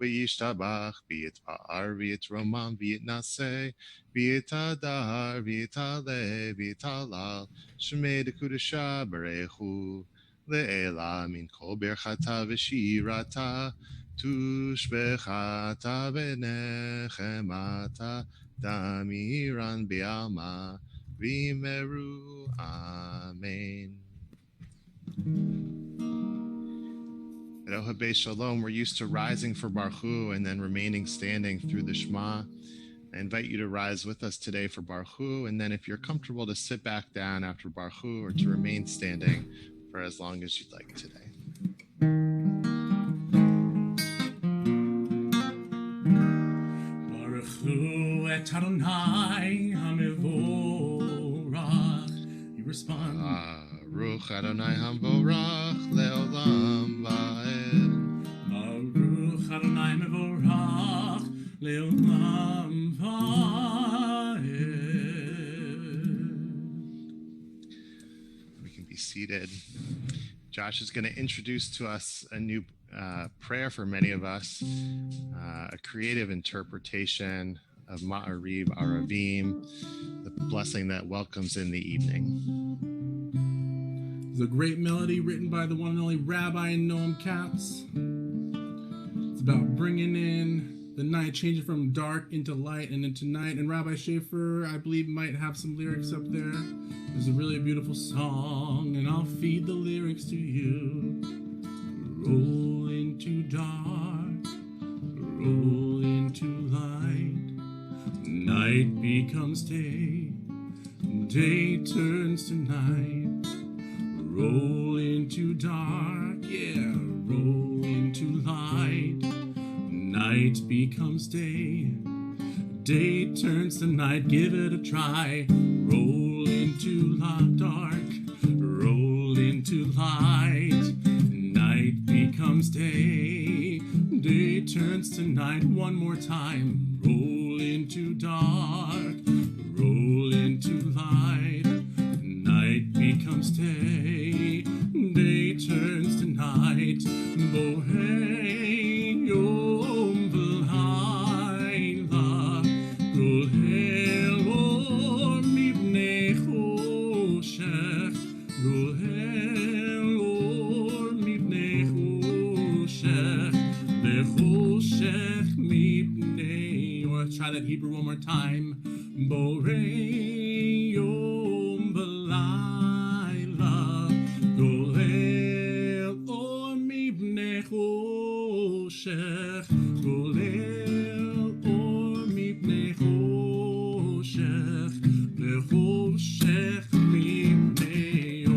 v'yishtabach, v'yitpa'ar, v'yitromam, v'yitnaseh, v'yitadar, v'yitaleh, v'yitalal, shemei dekudesha barechu, le'ela min kol berchata v'shirata, tushbechata v'nechemata, damiran bi'alma, v'meru, amen. At Ohabei Shalom, we're used to rising for Baruch Hu and then remaining standing through the Shema. I invite you to rise with us today for Baruch Hu, and then if you're comfortable to sit back down after Baruch Hu or to remain standing for as long as you'd like today. Baruch Hu et Adonai HaMevorach. You respond. Baruch Adonai HaMevorach le'olam va'ed. Baruch Adonai Mevorach le'olam va'ed. We can be seated. Josh is going to introduce to us a new prayer for many of us, a creative interpretation of Ma'ariv Aravim, the blessing that welcomes in the evening. It's a great melody written by the one and only Rabbi Noam Katz. It's about bringing in the night, changing from dark into light and into night. And Rabbi Schaefer, I believe, might have some lyrics up there. It's a really beautiful song, and I'll feed the lyrics to you. Roll into dark, roll into light. Night becomes day, day turns to night. Roll into dark, yeah, roll into light. Night becomes day, day turns to night. Give it a try. Roll into dark, roll into light. Night becomes day, day turns to night. One more time. Roll into dark, roll into light. Night becomes day, day turns to night. Bohei yom v'layla, kol helor mipnei choshech, kol helor mipnei choshech, v'choshech mipnei. Or let's try that Hebrew one more time. Borei yom v'layla, kol helor mipnei choshech, kol helor mipnei choshech, v'choshech mipnei or.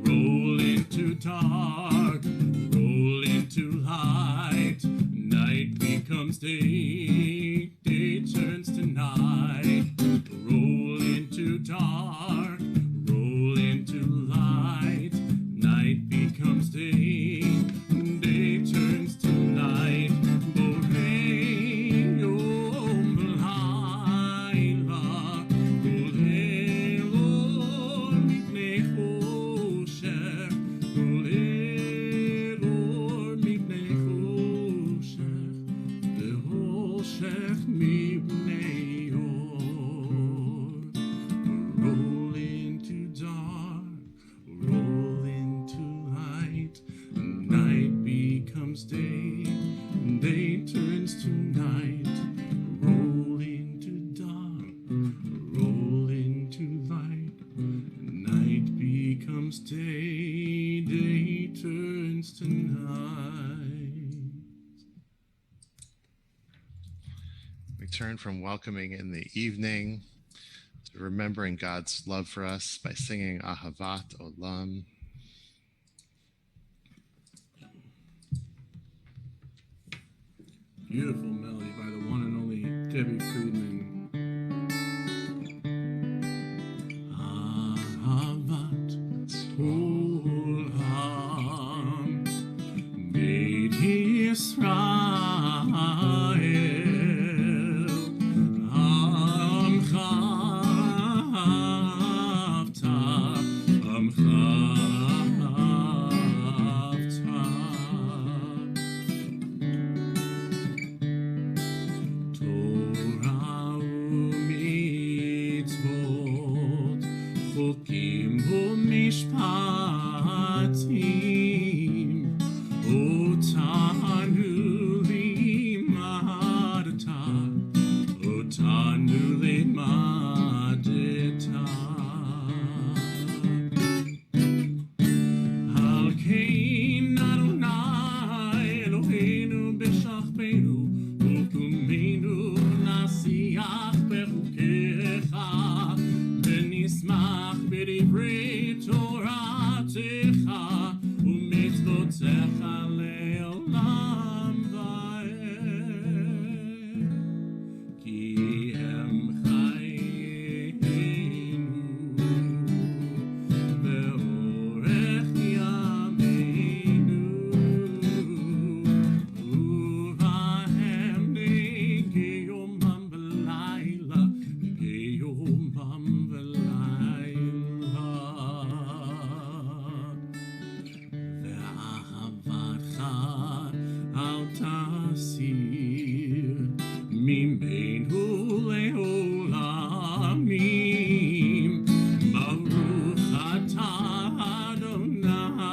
Roll into dark, roll into light. Night becomes day, day turns to night. Roll into dark, roll into light. Night becomes day, day turns to night. Borei yom v'layla, kol helor mipnei choshech, kol helor mipnei choshech, v'choshech mipnei or. Roll into dark, roll into light. Night becomes day, day turns to night. Roll into dark, roll into light. Night becomes day, day turns to night. We turn from welcoming in the evening to remembering God's love for us by singing Ahavat Olam. Beautiful melody by the one and only Debbie Friedman. Ahavat Olam, Beit Yisrael, Amcha Avta, Amcha Avta. Divrei Toratecha umitzvotecha leolam vaed ki hem chayenu ve'orech yameinu uvahem negei yomam v'layla negei yomam v'layla ve'ahavatcha al tasir mimeinu leolamim baruch atah Adonai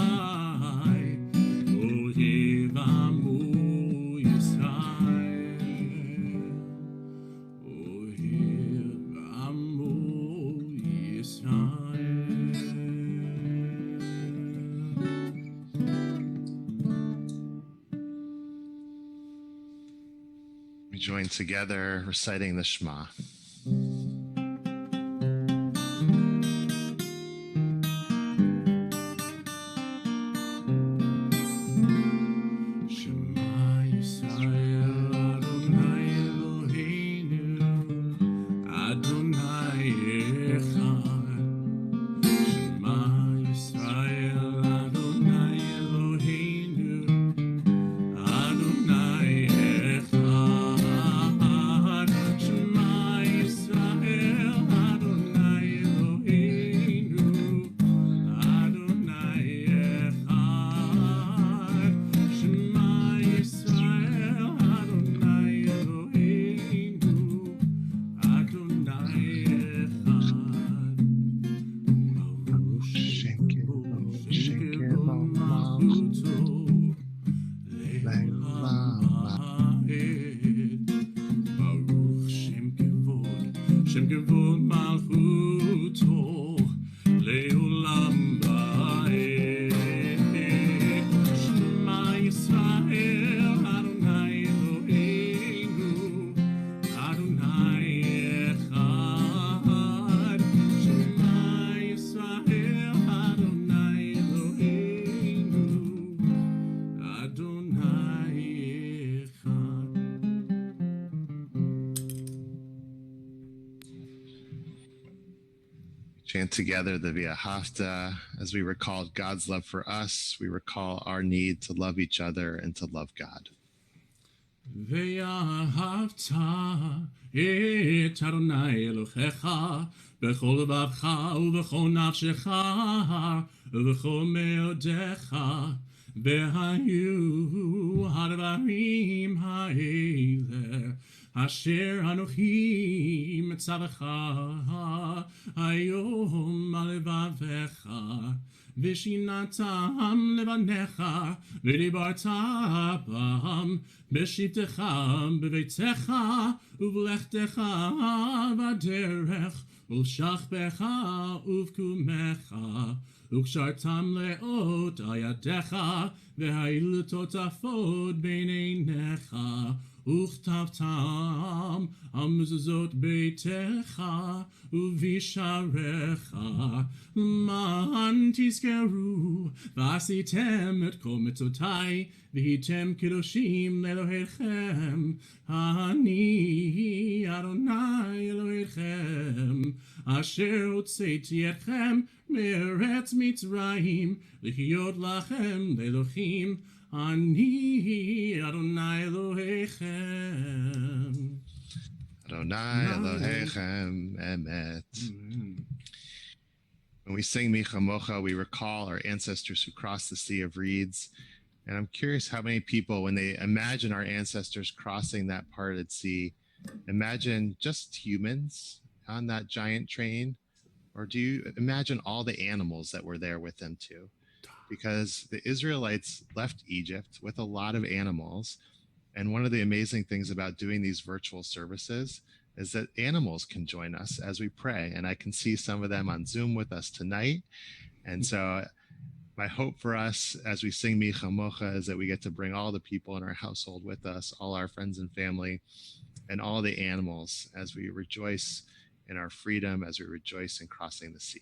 ohev amu Yisrael ohev amu Yisrael. We join together reciting the Shema. Shema Yisrael Adonai Eloheinu Adonai Echad. Shema Yisrael Adonai Eloheinu Adonai Echad. Shema Yisrael Adonai Eloheinu Adonai Echad. Shema Yisrael Adonai Eloheinu Adonai Echad. Baruch Shem Kevod Malchuto Leolam Vaed. Baruch Shem Kevod Malchuto Leolam Vaed. Shema Yisrael Adonai Eloheinu Adonai Echad. Shema Yisrael Adonai Eloheinu Adonai Echad. Chant together the Via Hafta. As we recall God's love for us, we recall our need to love each other and to love God. ואהבת את אדוני אלוהיך בכל לבבך ובכל נפשך ובכל מאודיך והיו הדברים האלה אשר אנוכי מצווך היום על לבביך ושינתם לבניך ודיברת בם בשבתך בביתך ובלכתך בדרך ולשכבך ובקומך וקשרתם לאות על ידיך והעילתות אפוד בין עיניך וכתבתם על מזוזות ביתך ובשעריך למען תזכרו ועשיתם את כל מצותי והייתם קדושים לאלוהיכם אני אדוני אלוהיכם אשר הוצאתי אתכם מארץ מצרים להיות לכם לאלוהים אני אדוני אלוהיכם. Adonai Elohechem Emet. When we sing Micha Mocha, we recall our ancestors who crossed the Sea of Reeds. And I'm curious how many people, when they imagine our ancestors crossing that parted sea, imagine just humans on that giant train? Or do you imagine all the animals that were there with them too? Because the Israelites left Egypt with a lot of animals. And one of the amazing things about doing these virtual services is that animals can join us as we pray. And I can see some of them on Zoom with us tonight. And so my hope for us as we sing Micha Mocha is that we get to bring all the people in our household with us, all our friends and family, and all the animals as we rejoice in our freedom, as we rejoice in crossing the sea.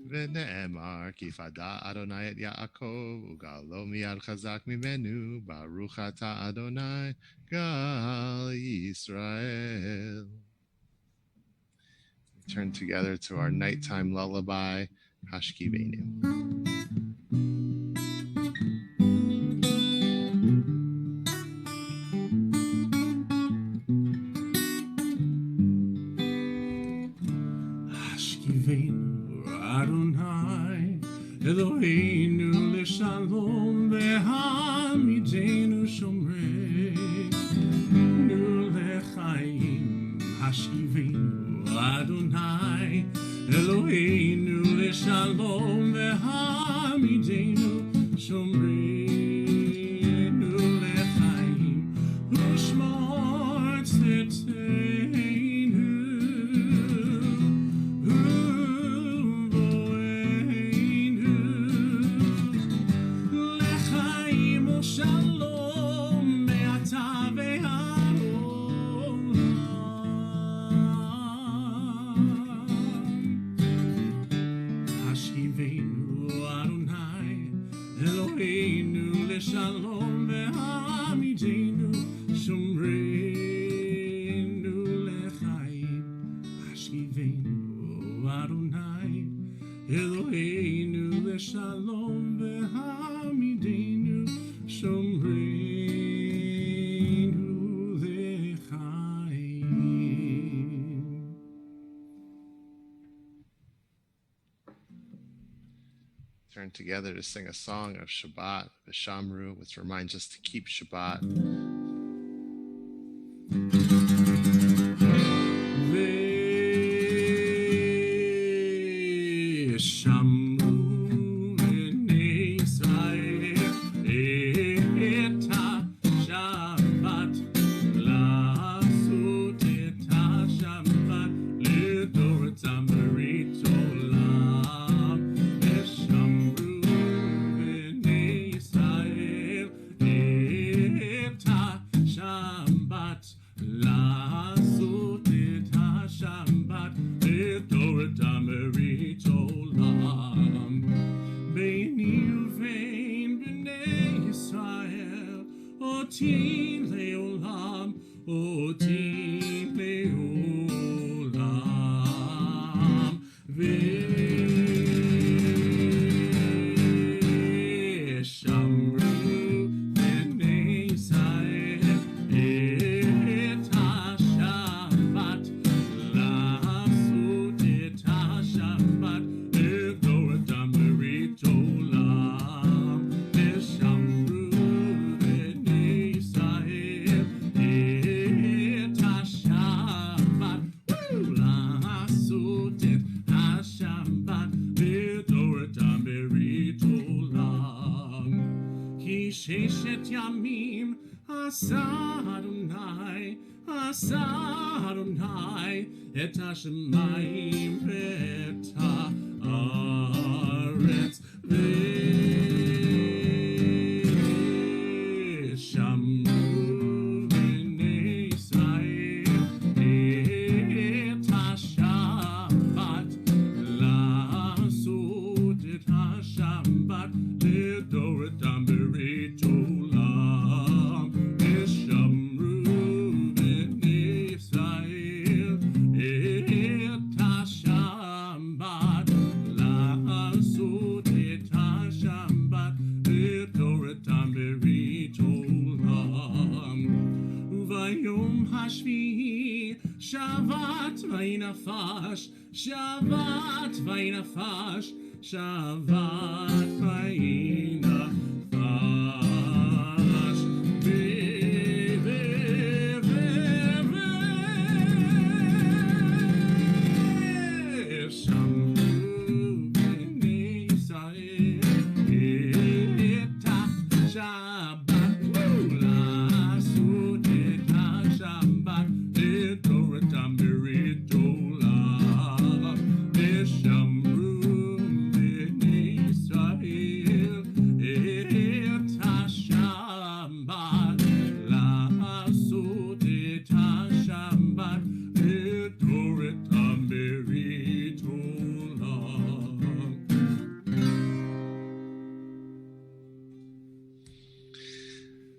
ונאמר כי פדה אדוני את יעקב וגאלו מיד חזק ממנו ברוך אתה אדוני גאל ישראל. We turn together to our nighttime lullaby, Hashkivenu. Adonai, Eloheinu l'shalom ve'hamidenu shomreinu lechaim. Hashkivenu Adonai, Eloheinu l'shalom ve'hamidenu shomreinu lechaim. Ushmor tzedkeinu Shalom ve'hamidenu shomreinu lechaim. Hashkivenu Adonai Eloheinu leShalom ve'hamidenu shomreinu lechaim. Turn together to sing a song of Shabbat, Vishamru, which reminds us to keep Shabbat. ששת ימים עשה אדוני, עשה אדוני את השמיים ואת הארץ ושמרו בני ישראל את השבת, לעשות את השבת לדורתם ברית עולם. ושמרו בני ישראל את השבת, לעשות את השבת לדורתם ברית עולם. וביום השביעי שבת וינפש, שבת וינפש, שבת וינפש. ושמרו בני ישראל את השבת, לעשות את השבת לדורתם ברית עולם. ושמרו בני ישראל את השבת, לעשות את השבת לדורתם ברית עולם.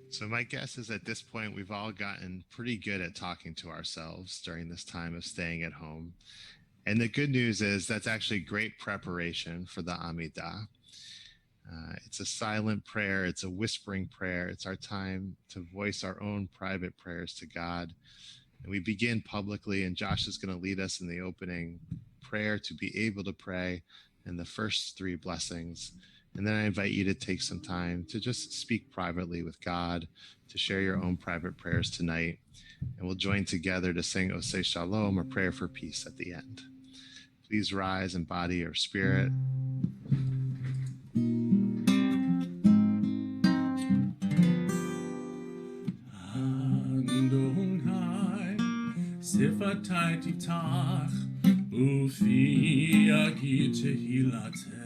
So my guess is at this point, we've all gotten pretty good at talking to ourselves during this time of staying at home. And the good news is that's actually great preparation for the Amidah. It's a silent prayer. It's a whispering prayer. It's our time to voice our own private prayers to God. And we begin publicly, and Josh is going to lead us in the opening prayer to be able to pray and the first three blessings. And then I invite you to take some time to just speak privately with God, to share your own private prayers tonight. And we'll join together to sing Ohabei Shalom, a prayer for peace at the end. Please rise in body or spirit. Adonai, sifatai titach, ufi agi tehilatecha.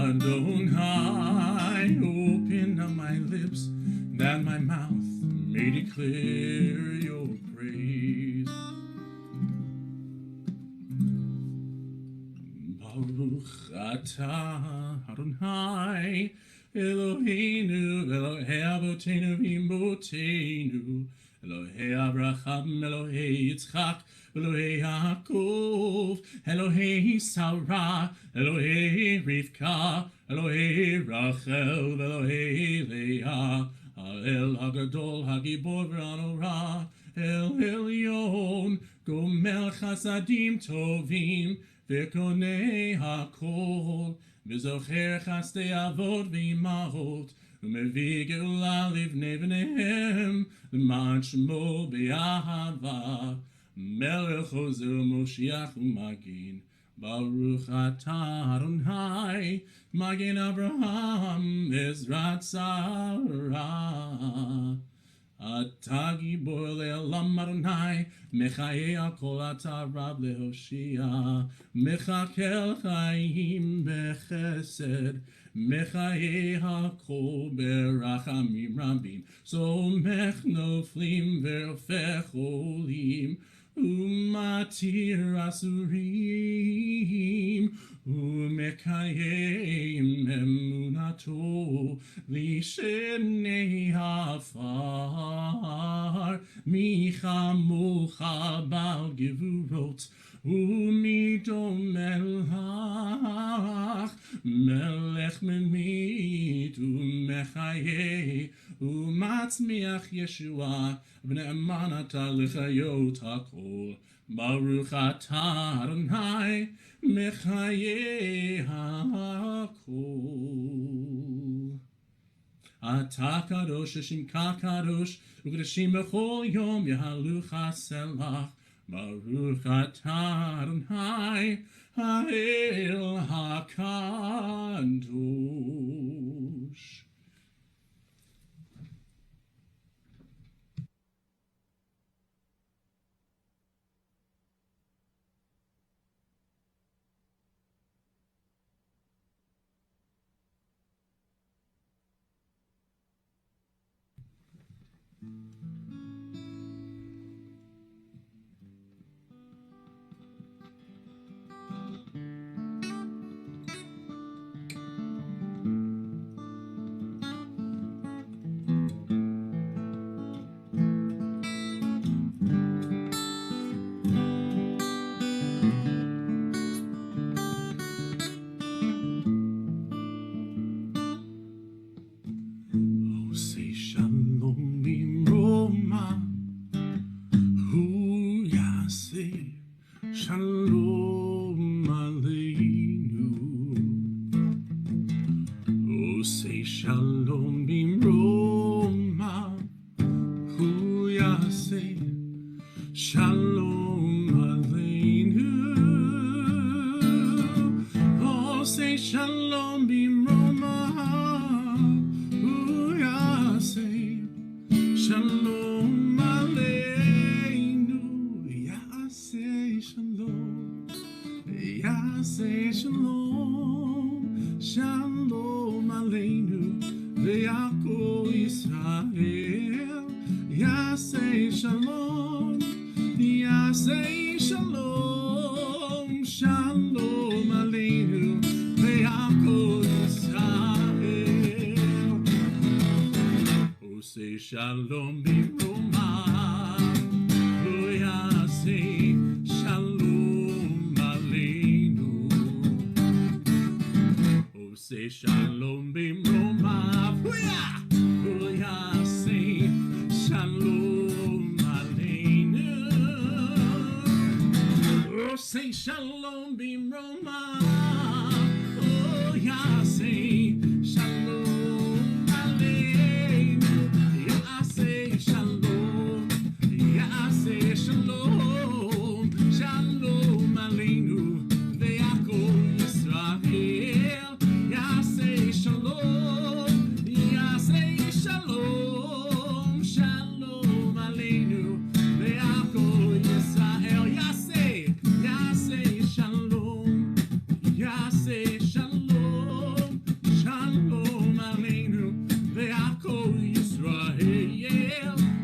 Adonai, open up my lips, that my mouth may declare your praise. Baruch atah Adonai, Eloheinu, Elohei Avotenu v'Imotenu, Elohei Abraham, Elohei Yitzchak, Elohei Yaakov, Elohei Sarah, Elohei Rivka, Elohei Rachel, Elohei Leah, El Hagadol, Hagibor v'Anora, El Elyon, Gomel Chasadim Tovim, V'Konei HaKol, V'Zocher Chasdei Avot v'Imahot, U'Mevi Geula Livnei V'Nehem, L'man Shmo B'Ahava, Melech Ozer Moshiach U'Magin, Baruch atah Adonai, Magin Abraham, Ezrat Sarah. Atah Gibor le'olam Adonai, Mechaye hakol atah Rab lehoshia, Mechakel chaim bechesed, Mechaye hakol berachamim rabim, Somech noflim ve'ofech olim, Umatir asurim, Umekayim emunato, Lishenei hafar, Michamocha bal gevurot, Umidomelach, Melech memit, Umechaye, Umatzmiach Yeshua, V'ne'eman atah l'chayot hakol, Baruch atah Adonai, Mechaye hakol. Atah kadosh, Shimcha kadosh, U'kedashim b'chol yom yahalucha selach, Baruch atah Adonai Ha'el HaKadosh. Say shalom bimroma, hu yaseh shalom aleinu. Oh, say shalom bimroma, hu yaseh shalom aleinu. Oh, say shalom bimroma. Shalom aleinu, Yaseh shalom, Yaseh shalom, Shalom aleinu, ve'ako Yisrael, Yaseh shalom, Yaseh shalom, Shalom aleinu, ve'ako Yisrael. Oh, say shalom bimroma, oh yaseh shalom aleinu. Oh, say shalom bimroma, oh yaseh shalom aleinu. Oh, say shalom bimroma, oh yaseh shalom aleinu. Shalom, Yaseh shalom, shalom aleinu, ve'ako Yisrael. Yaseh shalom, Yaseh shalom, shalom aleinu, ve'ako Yisrael. Yaseh shalom, Yaseh shalom, shalom aleinu, ve'ako Yisrael.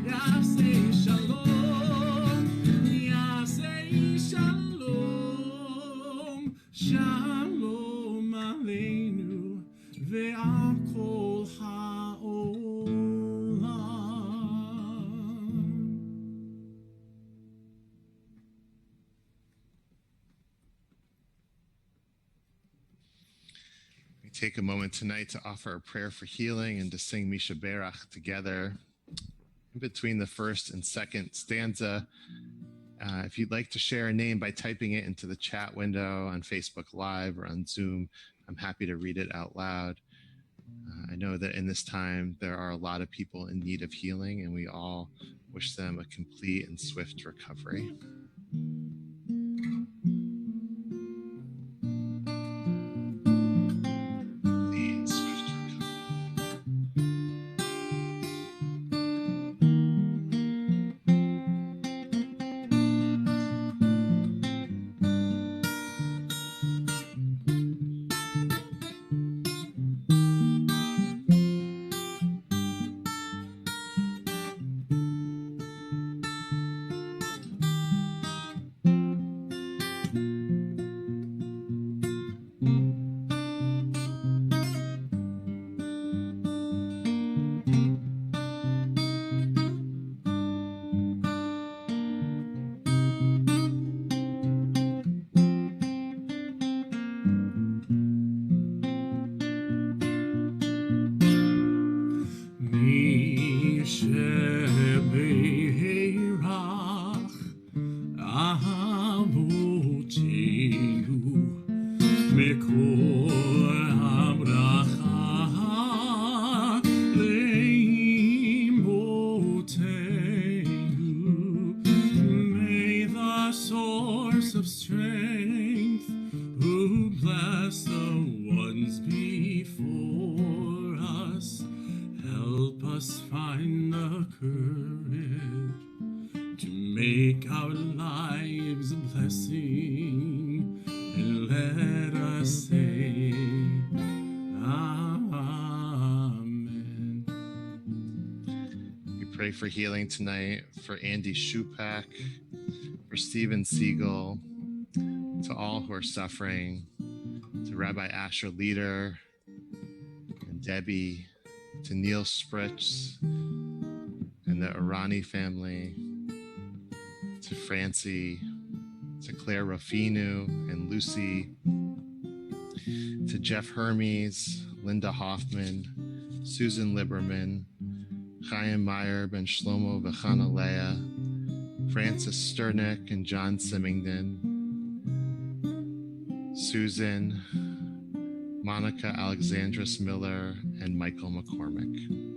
Yaseh shalom, Yaseh shalom, shalom aleinu, ve'al kol ha'olam. We take a moment tonight to offer a prayer for healing and to sing Misha Berach together. In between the first and second stanza, if you'd like to share a name by typing it into the chat window on Facebook Live or on Zoom, I'm happy to read it out loud. I know that in this time, there are a lot of people in need of healing, and we all wish them a complete and swift recovery. our source of strength, who bless the ones before us. Help us find the courage to make our lives a blessing, and let us say, Amen. We pray for healing tonight for Andy Shupak, for Stephen Siegel, to all who are suffering, to Rabbi Asher Leader and Debbie, to Neil Spritz and the Irani family, to Francie, to Claire Rafinu and Lucy, to Jeff Hermes, Linda Hoffman, Susan Liberman, Chaim Meyer ben Shlomo v'Chana Leah, Francis Sternick and John Symington, Susan, Monica Alexandris Miller, and Michael McCormick.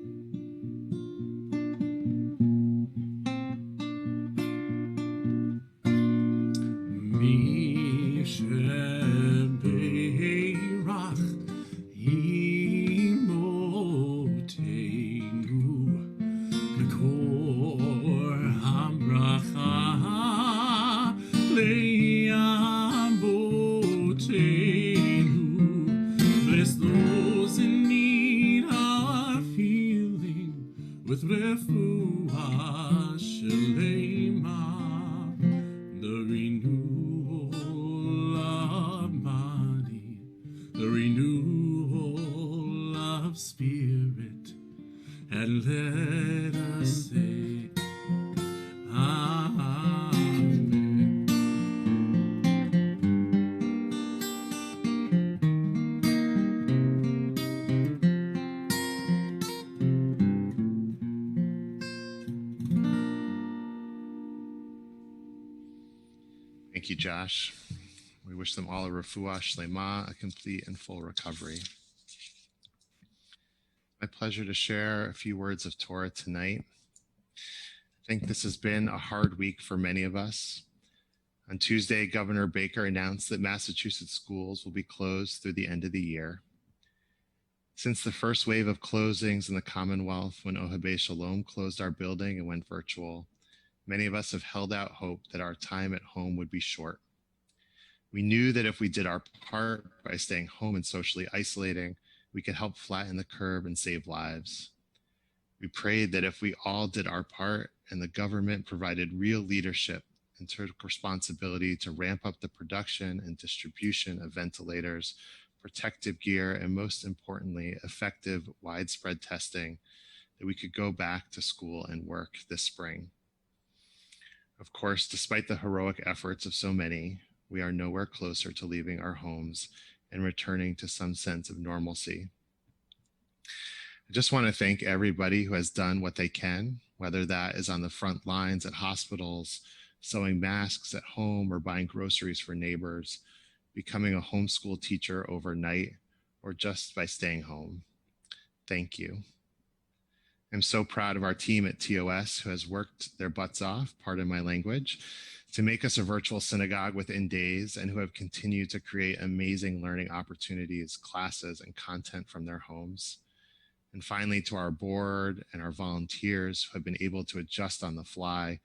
Bless those in need of healing with refuah shalema, the renewal of body, the renewal of spirit, and let us say, Amen. Thank you, Josh. We wish them all a refuah shlema, a complete and full recovery. My pleasure to share a few words of Torah tonight. I think this has been a hard week for many of us. On Tuesday, Governor Baker announced that Massachusetts schools will be closed through the end of the year. Since the first wave of closings in the Commonwealth, when Ohabei Shalom closed our building and went virtual, many of us have held out hope that our time at home would be short. We knew that if we did our part by staying home and socially isolating, we could help flatten the curve and save lives. We prayed that if we all did our part and the government provided real leadership and took responsibility to ramp up the production and distribution of ventilators, protective gear, and most importantly, effective widespread testing, that we could go back to school and work this spring. Of course, despite the heroic efforts of so many, we are nowhere closer to leaving our homes and returning to some sense of normalcy. I just want to thank everybody who has done what they can, whether that is on the front lines at hospitals, sewing masks at home, or buying groceries for neighbors, becoming a homeschool teacher overnight, or just by staying home. Thank you. I'm so proud of our team at TOS who has worked their butts off, pardon my language, to make us a virtual synagogue within days, and who have continued to create amazing learning opportunities, classes, and content from their homes. And finally, to our board and our volunteers who have been able to adjust on the fly,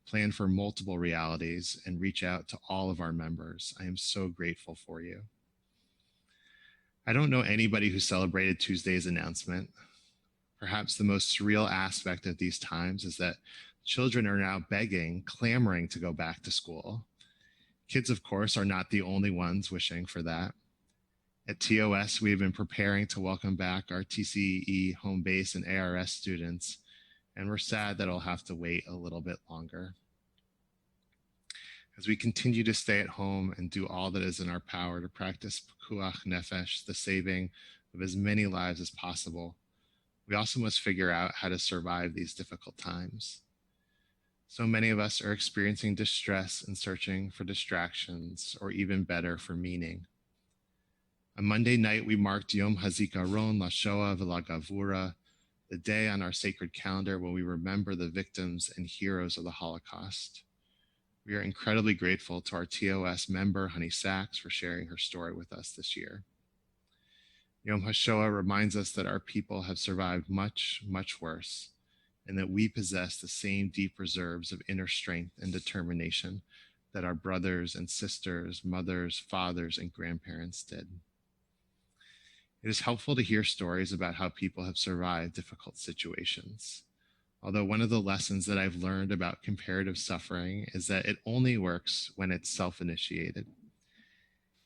plan for multiple realities, and reach out to all of our members. I am so grateful for you. I don't know anybody who celebrated Tuesday's announcement. Perhaps the most surreal aspect of these times is that children are now begging, clamoring to go back to school. Kids, of course, are not the only ones wishing for that. At TOS, we've been preparing to welcome back our TCE home base and ARS students, and we're sad that it'll have to wait a little bit longer. As we continue to stay at home and do all that is in our power to practice pikuach nefesh, the saving of as many lives as possible, we also must figure out how to survive these difficult times. So many of us are experiencing distress and searching for distractions, or even better, for meaning. On Monday night, we marked Yom HaZikaron LaShoah V'LaGavura, the day on our sacred calendar when we remember the victims and heroes of the Holocaust. We are incredibly grateful to our TOS member, Honey Sachs, for sharing her story with us this year. Yom HaShoah reminds us that our people have survived much, much worse, and that we possess the same deep reserves of inner strength and determination that our brothers and sisters, mothers, fathers, and grandparents did. It is helpful to hear stories about how people have survived difficult situations. Although one of the lessons that I've learned about comparative suffering is that it only works when it's self-initiated.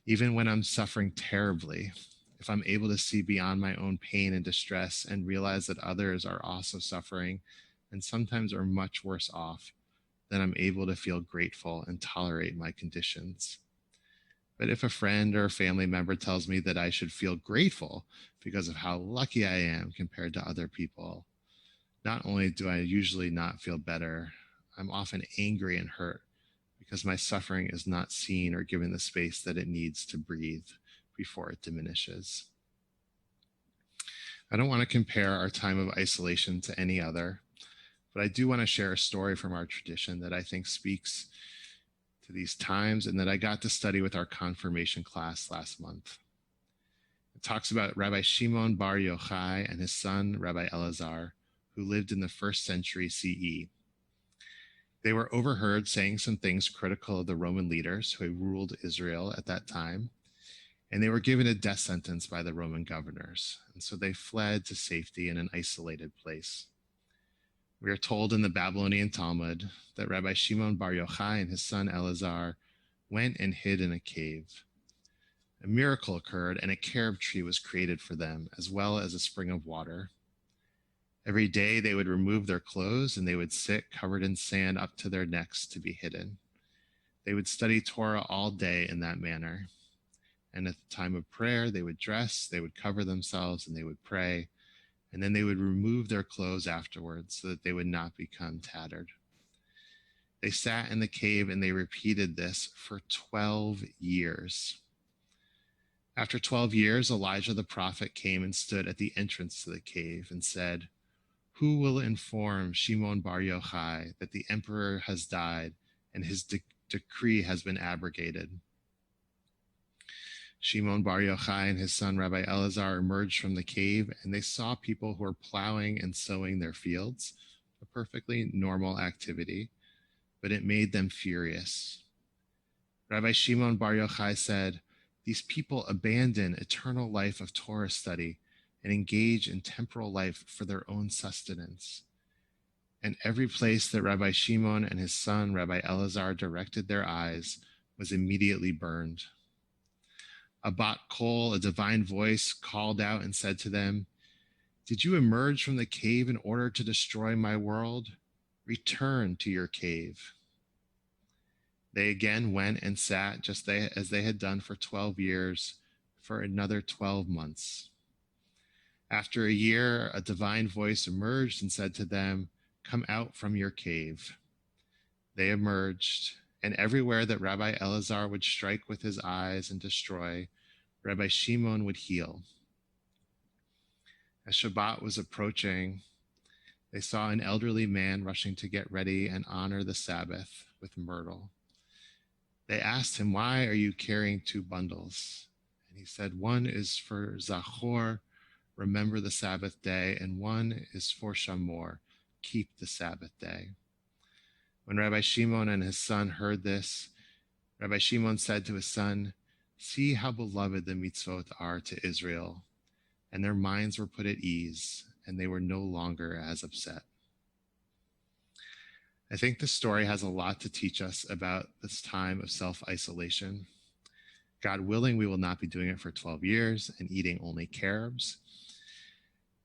Even when I'm suffering terribly, if I'm able to see beyond my own pain and distress and realize that others are also suffering and sometimes are much worse off, then I'm able to feel grateful and tolerate my conditions. But if a friend or a family member tells me that I should feel grateful because of how lucky I am compared to other people, not only do I usually not feel better, I'm often angry and hurt because my suffering is not seen or given the space that it needs to breathe before it diminishes. I don't want to compare our time of isolation to any other, but I do want to share a story from our tradition that I think speaks to these times and that I got to study with our confirmation class last month. It talks about Rabbi Shimon Bar Yochai and his son, Rabbi Elazar, who lived in the 1st century CE. They were overheard saying some things critical of the Roman leaders who ruled Israel at that time, and they were given a death sentence by the Roman governors, and so they fled to safety in an isolated place. We are told in the Babylonian Talmud that Rabbi Shimon Bar Yochai and his son Elazar went and hid in a cave. A miracle occurred, and a carob tree was created for them, as well as a spring of water. Every day they would remove their clothes and they would sit covered in sand up to their necks to be hidden. They would study Torah all day in that manner. And at the time of prayer, they would dress, they would cover themselves, and they would pray. And then they would remove their clothes afterwards so that they would not become tattered. They sat in the cave and they repeated this for 12 years. After 12 years, Elijah the prophet came and stood at the entrance to the cave and said, "Who will inform Shimon Bar Yochai that the emperor has died and his decree has been abrogated?" Shimon Bar Yochai and his son Rabbi Elazar emerged from the cave, and they saw people who were plowing and sowing their fields, a perfectly normal activity, but it made them furious. Rabbi Shimon Bar Yochai said, "These people abandon eternal life of Torah study and engage in temporal life for their own sustenance." And every place that Rabbi Shimon and his son Rabbi Elazar directed their eyes was immediately burned. A bat kol, a divine voice, called out and said to them, "Did you emerge from the cave in order to destroy my world? Return to your cave." They again went and sat just as they had done for 12 years, for another 12 months. After a year, a divine voice emerged and said to them, "Come out from your cave." They emerged, and everywhere that Rabbi Elazar would strike with his eyes and destroy, Rabbi Shimon would heal. As Shabbat was approaching, they saw an elderly man rushing to get ready and honor the Sabbath with myrtle. They asked him, "Why are you carrying 2 bundles?" And he said, "One is for Zachor, remember the Sabbath day, and one is for Shamor, keep the Sabbath day." When Rabbi Shimon and his son heard this, Rabbi Shimon said to his son, "See how beloved the mitzvot are to Israel." And their minds were put at ease, and they were no longer as upset. I think this story has a lot to teach us about this time of self-isolation. God willing, we will not be doing it for 12 years and eating only carobs.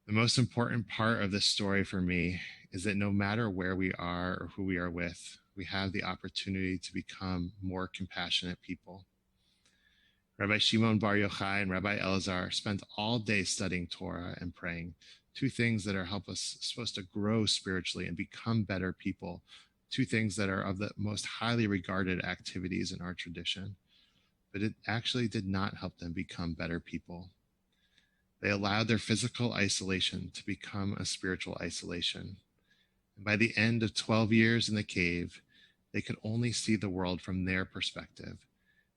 The most important part of this story for me is that no matter where we are or who we are with, we have the opportunity to become more compassionate people. Rabbi Shimon Bar Yochai and Rabbi Elazar spent all day studying Torah and praying, 2 things that are supposed to grow spiritually and become better people, 2 things that are of the most highly regarded activities in our tradition. But it actually did not help them become better people. They allowed their physical isolation to become a spiritual isolation. And by the end of 12 years in the cave, They could only see the world from their perspective,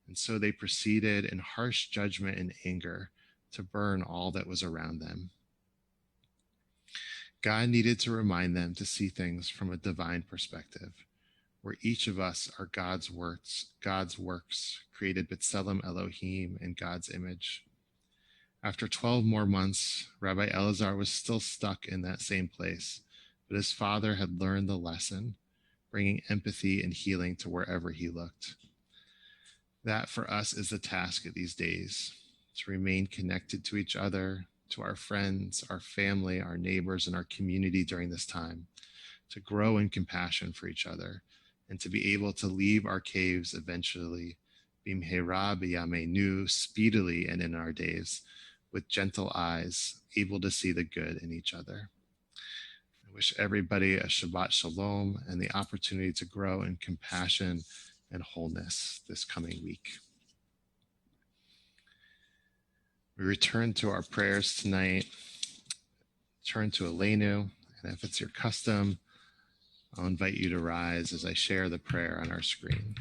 and so they proceeded in harsh judgment and anger to burn all that was around them. God needed to remind them to see things from a divine perspective, where each of us are God's works, created B'Tselem Elohim in God's image. After 12 more months, Rabbi Elazar was still stuck in that same place, but his father had learned the lesson, bringing empathy and healing to wherever he looked. That for us is the task of these days, to remain connected to each other, to our friends, our family, our neighbors, and our community during this time, to grow in compassion for each other, and to be able to leave our caves eventually, bimhera b'yameinu, speedily and in our days, with gentle eyes, able to see the good in each other. I wish everybody a Shabbat Shalom and the opportunity to grow in compassion and wholeness this coming week. We return to our prayers tonight. Turn to Aleinu, and if it's your custom, I'll invite you to rise as I share the prayer on our screen.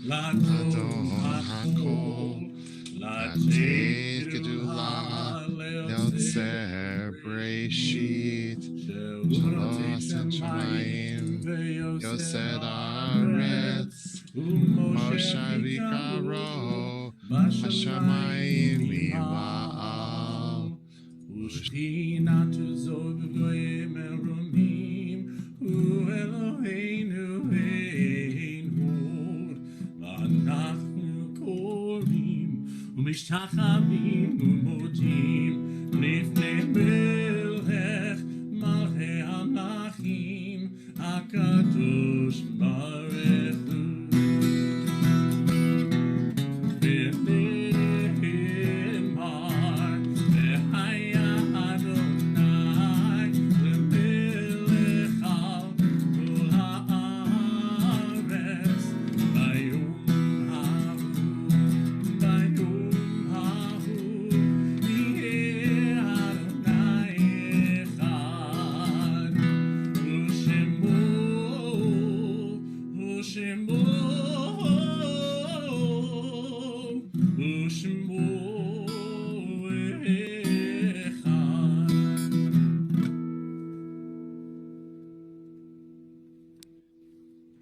Adon hakol, lativ gedula, yotzer breshit, shalos and shamayim, yosed aretz, moshe vikaro, hashamayim miwa'al, ushkinatu zov goyim erumim, hu Eloheinu אנחנו קוראים ומשתחווים ומודים לפני מלך מלכי המלכים הקדוש ברוך הוא ונאמר והיה אדוני למלך על כל הארץ ביום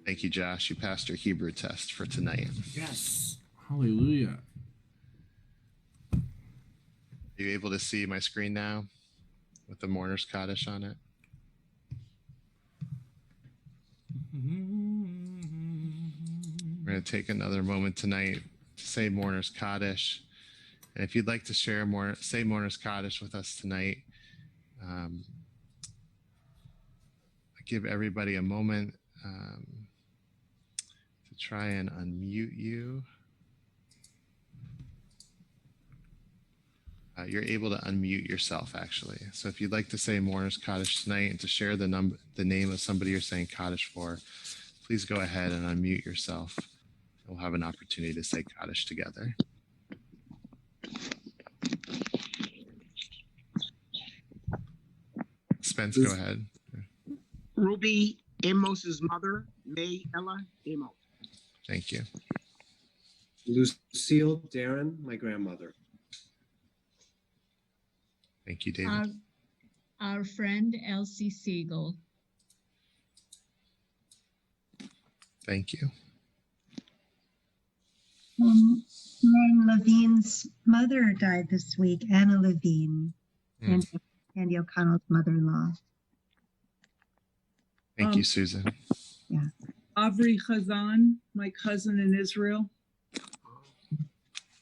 Thank you, Josh. You passed your Hebrew test for tonight. Yes. Hallelujah. Are you able to see my screen now with the mourner's Kaddish on it? We're going to take another moment tonight to say mourner's Kaddish. And if you'd like to share more, say mourner's Kaddish with us tonight, I give everybody a moment to try and unmute you. You're able to unmute yourself, actually. So if you'd like to say mourner's Kaddish tonight and to share the name of somebody you're saying Kaddish for, please go ahead and unmute yourself. We'll have an opportunity to say Kaddish together. Spence, go ahead. Ruby Amos's mother, May Ella Amos. Thank you. Lucille Darren, my grandmother. Thank you, David. Our friend Elsie Siegel. Thank you. Marion Levine's mother died this week, Anna Levine, Andy O'Connell's mother-in-law. Thank you, Susan. Yeah. Avri Chazan, my cousin in Israel.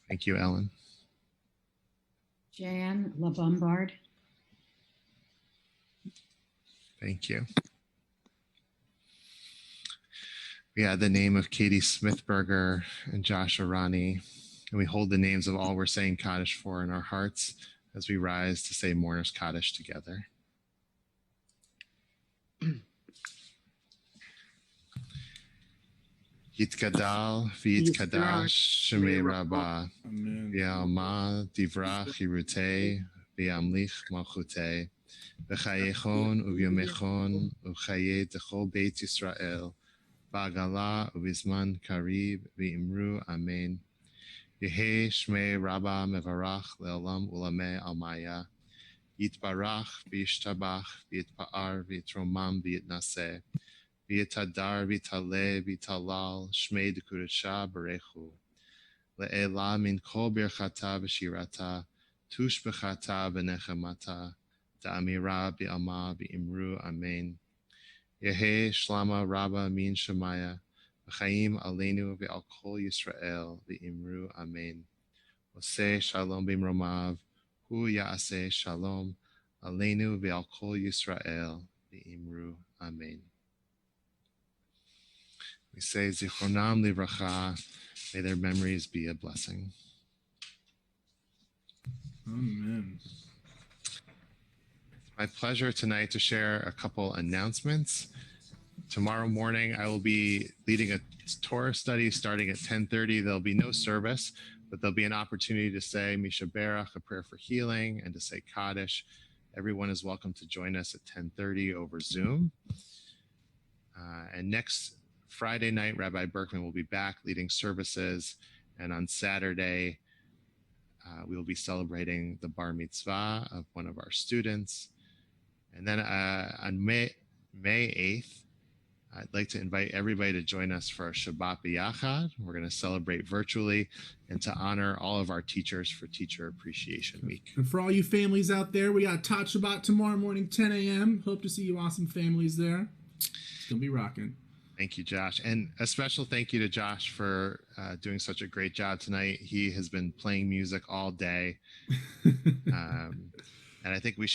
Thank you, Ellen. Jan LaBombard. Thank you. We add the name of Katie Smithberger and Josh Arani, and we hold the names of all we're saying Kaddish for in our hearts as we rise to say mourner's Kaddish together. Yitgadal v'yitkadash shemei Rabbah. Amen. V'yalma divrach hirutei v'yamlich malchutei. V'chayechon uvyomechon u'chaye techol beit Yisrael. V'agala u'bizman karib v'imru amen. Yehe shmei Rabbah mevarach le'olam ulameh almaya. Yitbarach v'yishtabach v'yitpa'ar v'yitromam v'yitnaseh. V'yitadar v'yitale v'yitalal shmei d'kudecha barechu. Le'ela min kol birchata v'shirata tush b'chata v'nechemata da'amira b'alma v'imru amen. Yehe shlama rabba min shemaya v'chaim aleinu v'al kol Yisrael v'imru amen. Oseh shalom b'mromav hu ya'aseh shalom aleinu v'al kol Yisrael v'imru amen. We say zichronam livracha. May their memories be a blessing. Amen. It's my pleasure tonight to share a couple announcements. Tomorrow morning, I will be leading a Torah study starting at 10:30. There'll be no service, but there'll be an opportunity to say Misha Berach, a prayer for healing, and to say Kaddish. Everyone is welcome to join us at 10:30 over Zoom. And next Friday night, Rabbi Berkman will be back leading services. And on Saturday, we will be celebrating the bar mitzvah of one of our students. And then on May 8th, I'd like to invite everybody to join us for a Shabbat B'Yachad. We're going to celebrate virtually and to honor all of our teachers for Teacher Appreciation Week. And for all you families out there, we got Tot Shabbat tomorrow morning, 10 a.m. Hope to see you awesome families there. It's going to be rocking. Thank you, Josh. And a special thank you to Josh for doing such a great job tonight. He has been playing music all day. And I think we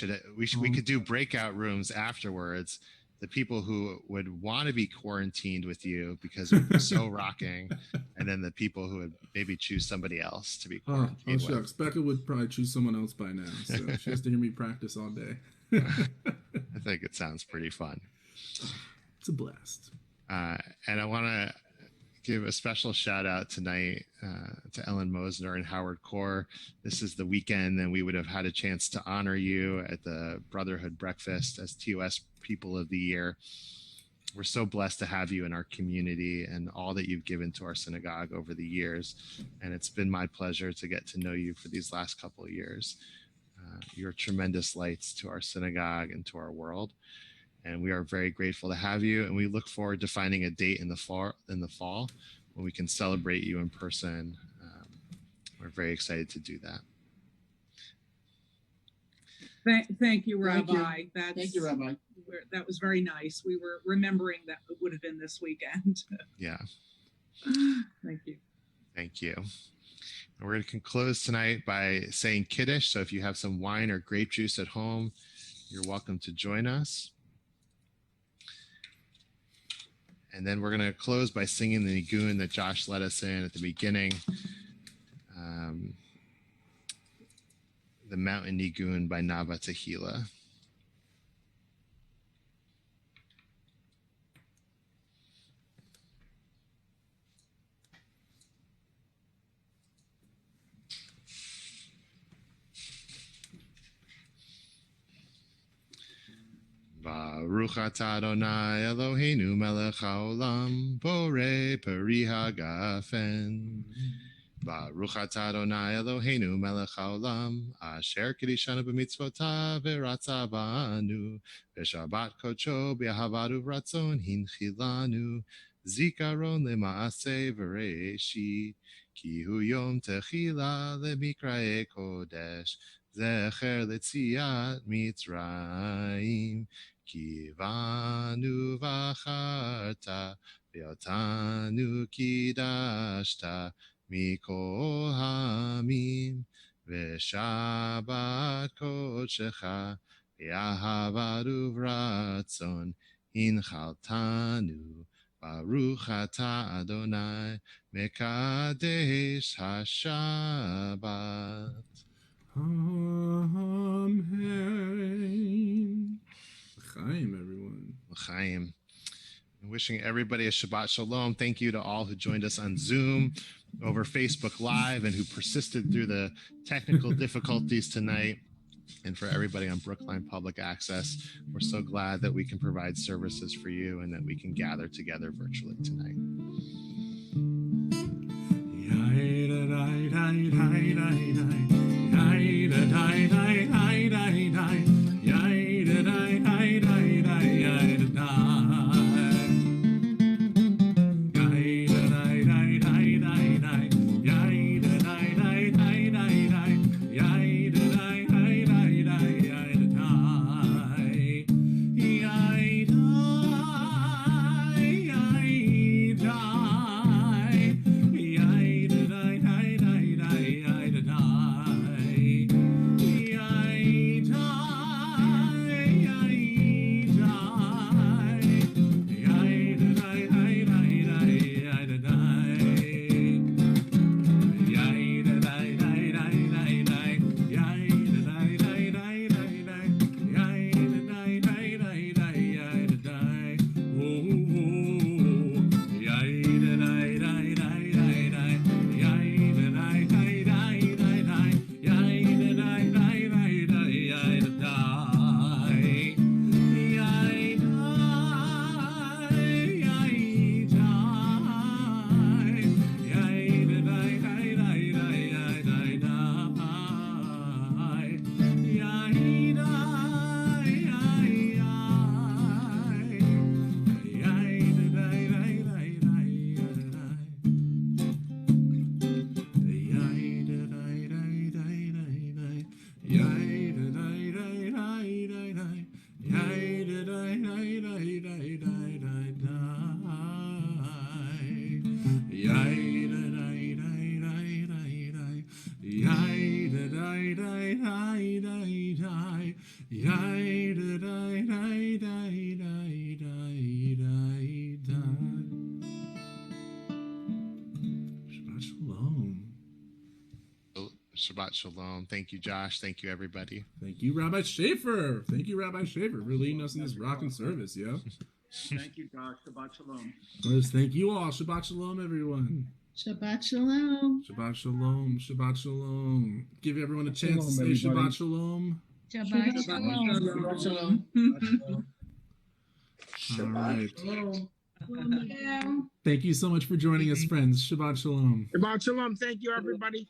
could do breakout rooms afterwards. The people who would want to be quarantined with you because you're so rocking, and then the people who would maybe choose somebody else to be quarantined Oh shucks. Becca would probably choose someone else by now, so she has to hear me practice all day. I think it sounds pretty fun. It's a blast. And I want to give a special shout out tonight to Ellen Mosner and Howard Core. This is the weekend, and we would have had a chance to honor you at the Brotherhood Breakfast as TOS People of the Year. We're so blessed to have you in our community and all that you've given to our synagogue over the years. And it's been my pleasure to get to know you for these last couple of years. You're tremendous lights to our synagogue and to our world. And we are very grateful to have you. And we look forward to finding a date in the fall when we can celebrate you in person. We're very excited to do that. Thank you, Rabbi. Thank you, Rabbi. That was very nice. We were remembering that it would have been this weekend. Yeah. Thank you. Thank you. And we're going to close tonight by saying Kiddush. So if you have some wine or grape juice at home, you're welcome to join us. And then we're going to close by singing the Nigun that Josh led us in at the beginning. The Mountain Nigun by Nava Tehila. Baruch atah Adonai Eloheinu melech haolam borei peri hagafen. Baruch atah Adonai Eloheinu melech haolam asher kedishanu b'mitzvotav v'ratza banu v'shabbat kodsho b'ahavat uvratzon hinchilanu zikaron lema'aseh v'reishit ki hu yom techila lemikrae kodesh zecher letziat Mitzrayim ki vanu v'acharta v'otanu kidashta mikol hamim v'shabbat kodshecha v'ahavat uvratzon hinchaltanu Baruch atah Adonai mekadesh hashabbat. Amen. L'chaim, everyone. L'chaim. Wishing everybody a Shabbat Shalom. Thank you to all who joined us on Zoom, over Facebook Live, and who persisted through the technical difficulties tonight. And for everybody on Brookline Public Access, we're so glad that we can provide services for you and that we can gather together virtually tonight. Shabbat Shalom. Thank you, Josh. Thank you, everybody. Thank you, Rabbi Schaefer. Thank you, Rabbi Schaefer, for leading us in this rocking service, yo. Thank you, Josh. Shabbat Shalom. Yes, thank you all. Shabbat Shalom, everyone. Shabbat Shalom. Shabbat Shalom. Shabbat Shalom. Give everyone a chance to say Shabbat Shalom. Shabbat Shalom. All right. Shalom. Thank you so much for joining us, friends. Shabbat Shalom. Shabbat Shalom. Thank you, everybody.